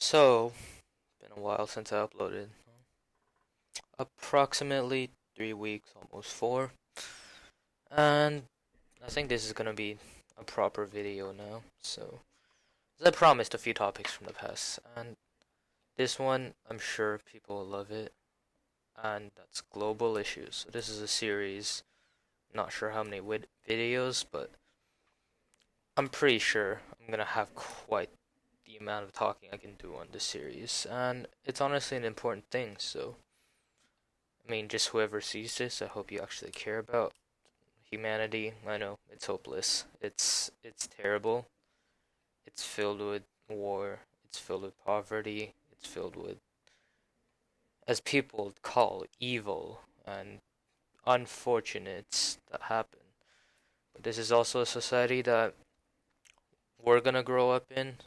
So, been a while since I uploaded. Approximately 3 weeks, almost four. And I think this is gonna be a proper video now. So, as I promised a few topics from the past, and this one, I'm sure people will love it. And that's global issues. So this is a series. Not sure how many videos, but I'm pretty sure I'm gonna have quite the amount of talking I can do on this series. And it's honestly an important thing, so I mean, just whoever sees this, I hope you actually care about humanity. I know it's hopeless. It's terrible. It's filled with war. It's filled with poverty. It's filled with, as people call, evil and unfortunates that happen. But this is also a society that we're gonna grow up in.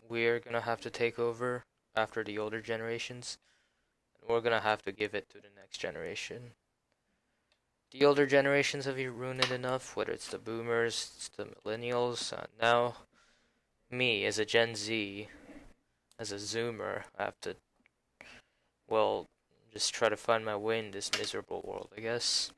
We're gonna have to take over after the older generations, and we're gonna have to give it to the next generation. The older generations have ruined it enough, whether it's the boomers, it's the millennials, and now me as a Gen Z, as a Zoomer, I have to, well, just try to find my way in this miserable world, I guess.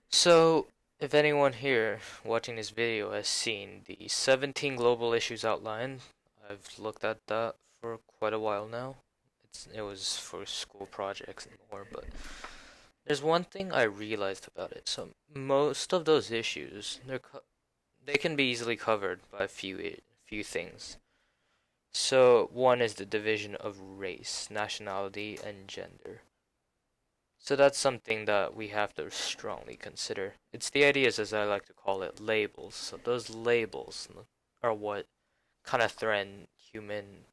So, if anyone here watching this video has seen the 17 global issues outlined, I've looked at that for quite a while now. It was for school projects and more, but there's one thing I realized about it. So most of those issues, they can be easily covered by a few things. So one is the division of race, nationality, and gender. So that's something that we have to strongly consider. It's the ideas, as I like to call it, labels. So those labels are what kind of threaten human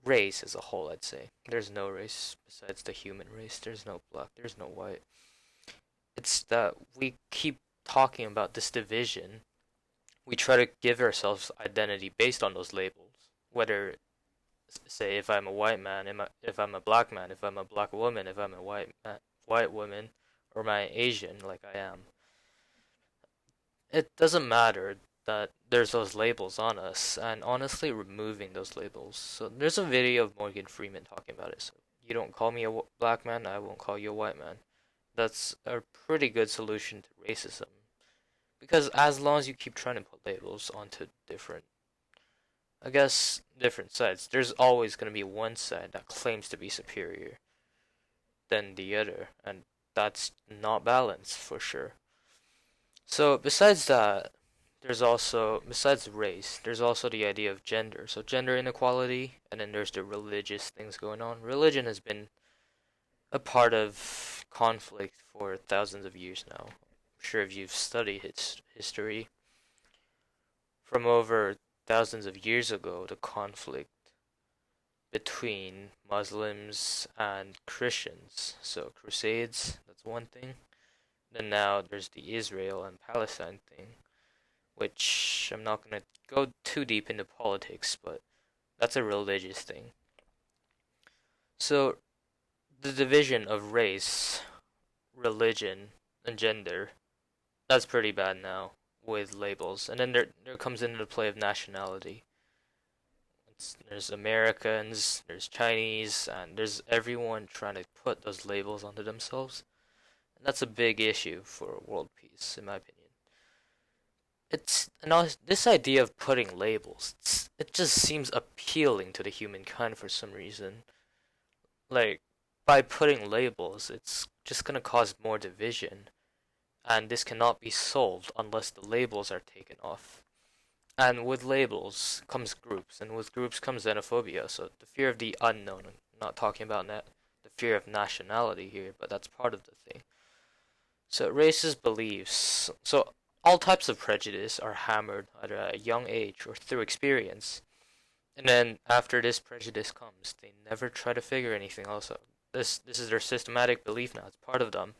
race as a whole, I'd say. There's no race besides the human race. There's no black, there's no white. It's that we keep talking about this division. We try to give ourselves identity based on those labels. Whether, say, if I'm a white man, if I'm a black man, if I'm a black woman, if I'm a white woman, or am I Asian like I am. It doesn't matter that there's those labels on us, and honestly, removing those labels. So there's a video of Morgan Freeman talking about it. So you don't call me a black man, I won't call you a white man. That's a pretty good solution to racism. Because as long as you keep trying to put labels onto I guess, different sides, there's always going to be one side that claims to be superior than the other, and that's not balanced for sure. So, besides that, besides race, there's also the idea of gender. So, gender inequality, and then there's the religious things going on. Religion has been a part of conflict for thousands of years now. I'm sure if you've studied history, from over thousands of years ago, the conflict between Muslims and Christians. So, Crusades, that's one thing. Then now there's the Israel and Palestine thing, which I'm not going to go too deep into politics, but that's a religious thing. So, the division of race, religion, and gender, that's pretty bad now with labels. And then there comes into the play of nationality. There's Americans, there's Chinese, and there's everyone trying to put those labels onto themselves. And that's a big issue for world peace, in my opinion. This idea of putting labels. It just seems appealing to the humankind for some reason. Like by putting labels, it's just gonna cause more division, and this cannot be solved unless the labels are taken off. And with labels comes groups, and with groups comes xenophobia. So the fear of the unknown. I'm not talking about the fear of nationality here, but that's part of the thing. So racist beliefs. So all types of prejudice are hammered either at a young age or through experience. And then after this prejudice comes, they never try to figure anything else out. This is their systematic belief now. It's part of them.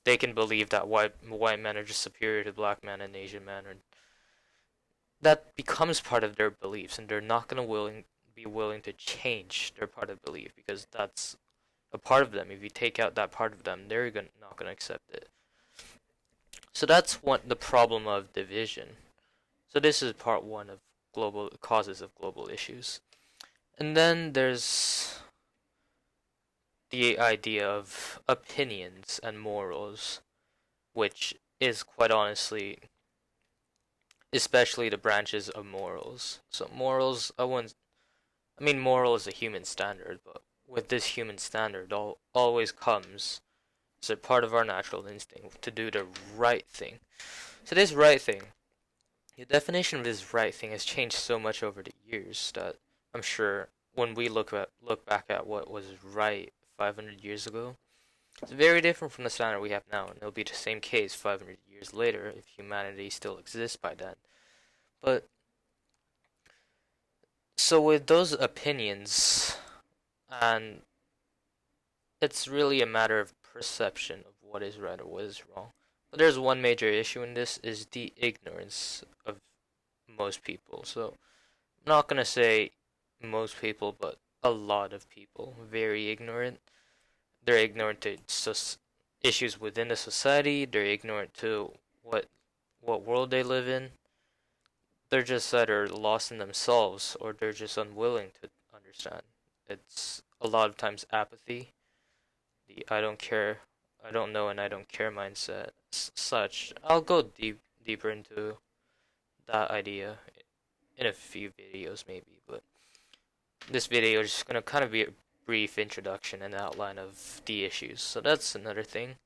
They can believe that white men are just superior to black men and Asian men, or that becomes part of their beliefs, and they're not gonna be willing to change their part of belief because that's a part of them. If you take out that part of them, not gonna accept it. So that's the problem of division. So this is part one of global causes of global issues. And then there's the idea of opinions and morals, which is quite honestly, especially the branches of morals. So morals, I mean, moral is a human standard, but with this human standard, always comes as a part of our natural instinct to do the right thing. So this right thing, the definition of this right thing has changed so much over the years that I'm sure when we look back at what was right 500 years ago, it's very different from the standard we have now, and it'll be the same case 500 years later if humanity still exists by then. But so with those opinions, and it's really a matter of perception of what is right or what is wrong. But there's one major issue in this is the ignorance of most people. So I'm not gonna say most people, but a lot of people very ignorant. They're ignorant to issues within the society. They're ignorant to what world they live in. They're just either lost in themselves or they're just unwilling to understand. It's a lot of times apathy, the I don't care, I don't know, and I don't care mindset. Such. I'll go deeper into that idea in a few videos maybe, but this video is just gonna kind of be a brief introduction and outline of the issues. So that's another thing.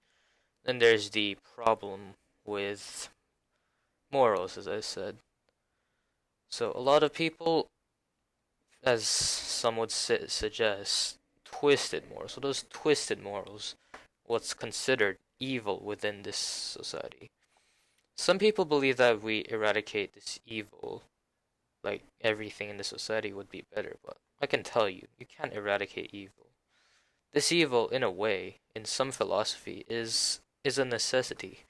Then there's the problem with morals, as I said. So a lot of people, as some would suggest, twisted morals. So those twisted morals, what's considered evil within this society. Some people believe that if we eradicate this evil, like everything in the society would be better, but I can tell you, you can't eradicate evil. This evil, in a way, in some philosophy, is a necessity.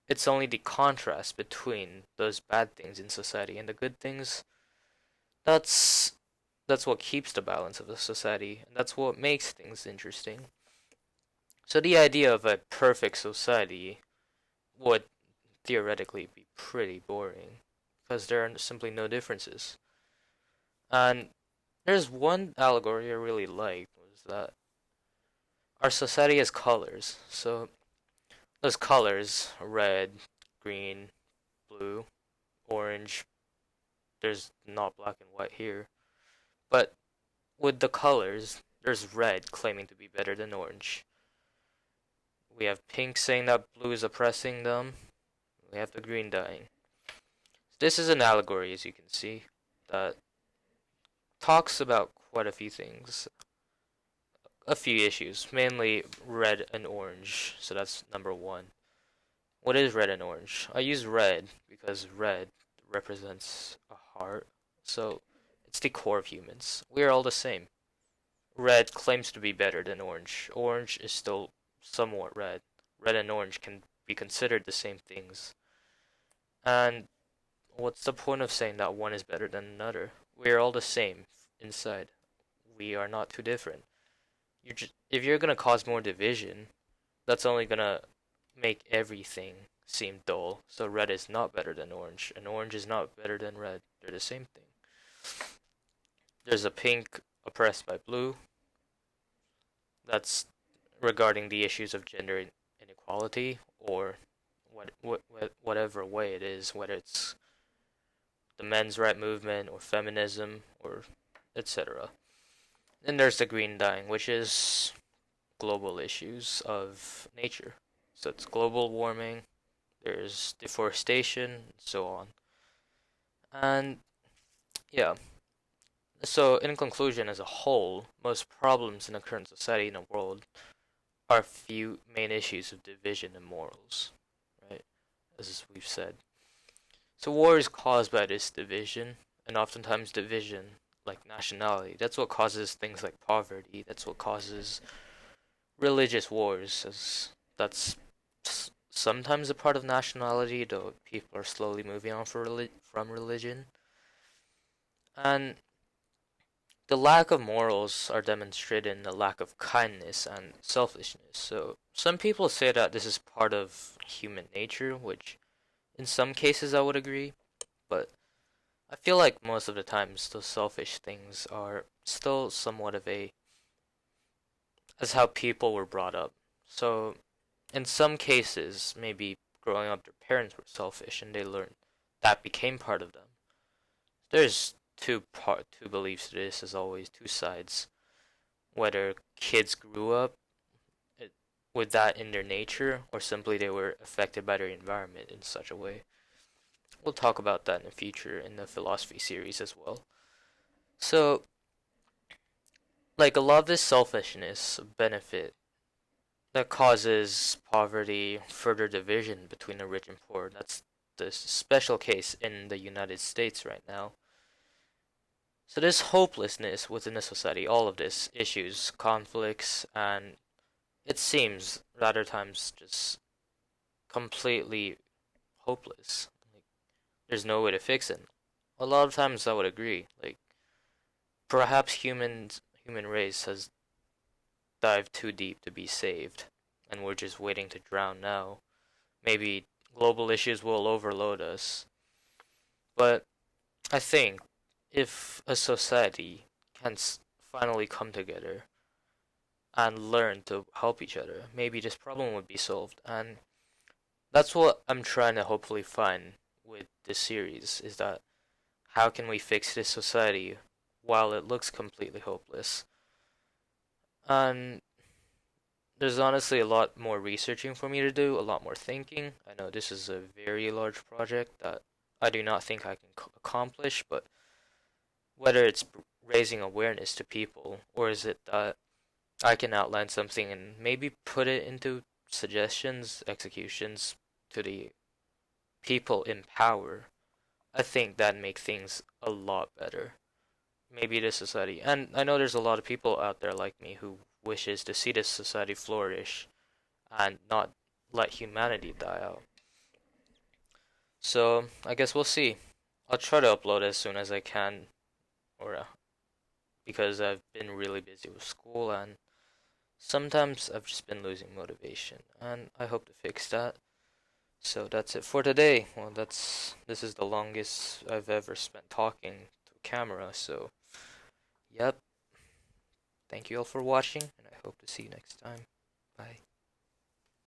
It's only the contrast between those bad things in society and the good things. That's that's what keeps the balance of the society, and that's what makes things interesting. So the idea of a perfect society would theoretically be pretty boring because there are simply no differences. And there's one allegory I really liked was that our society has colors. So those colors, red, green, blue, orange, there's not black and white here. But with the colors, there's red claiming to be better than orange. We have pink saying that blue is oppressing them. We have the green dying. This is an allegory, as you can see, that talks about quite a few things. A few issues, mainly red and orange. So that's number one. What is red and orange? I use red because red represents a heart. So it's the core of humans. We are all the same. Red claims to be better than orange. Orange is still somewhat red. Red and orange can be considered the same things. And what's the point of saying that one is better than another? We are all the same inside. We are not too different. If you're gonna cause more division, that's only gonna make everything seem dull. So red is not better than orange, and orange is not better than red. They're the same thing. There's a pink oppressed by blue. That's regarding the issues of gender inequality or whatever way it is, whether it's the men's right movement or feminism or etc. Then there's the green dying, which is global issues of nature. So it's global warming, there's deforestation, and so on. And yeah, so in conclusion, as a whole, most problems in the current society in the world are few main issues of division and morals, right? As we've said. So war is caused by this division, and oftentimes division, like nationality, that's what causes things like poverty. That's what causes religious wars. As that's sometimes a part of nationality, though people are slowly moving on from religion. And the lack of morals are demonstrated in the lack of kindness and selfishness. So some people say that this is part of human nature, which in some cases I would agree, but I feel like most of the times those selfish things are still somewhat of a as how people were brought up. So in some cases, maybe growing up, their parents were selfish and they learned that became part of them. There's two beliefs to this, as always, two sides. Whether kids grew up eh, with that in their nature, or simply they were affected by their environment in such a way. We'll talk about that in the future in the philosophy series as well. So, like a lot of this selfishness benefit that causes poverty, further division between the rich and poor. That's the special case in the United States right now. So there's hopelessness within the society, all of this issues, conflicts, and it seems rather times just completely hopeless. Like there's no way to fix it. A lot of times I would agree. Like perhaps human race has dived too deep to be saved, and we're just waiting to drown now. Maybe global issues will overload us. But I think if a society can finally come together and learn to help each other, maybe this problem would be solved. And that's what I'm trying to hopefully find with this series is that how can we fix this society while it looks completely hopeless? And there's honestly a lot more researching for me to do, a lot more thinking. I know this is a very large project that I do not think I can accomplish, but whether it's raising awareness to people or is it that I can outline something and maybe put it into suggestions, executions to the people in power, I think that make things a lot better. Maybe this society, and I know there's a lot of people out there like me who wishes to see this society flourish and not let humanity die out. So I guess we'll see. I'll try to upload as soon as I can, or because I've been really busy with school and sometimes I've just been losing motivation, and I hope to fix that. So that's it for today. Well, this is the longest I've ever spent talking to a camera. So, yep. Thank you all for watching, and I hope to see you next time. Bye.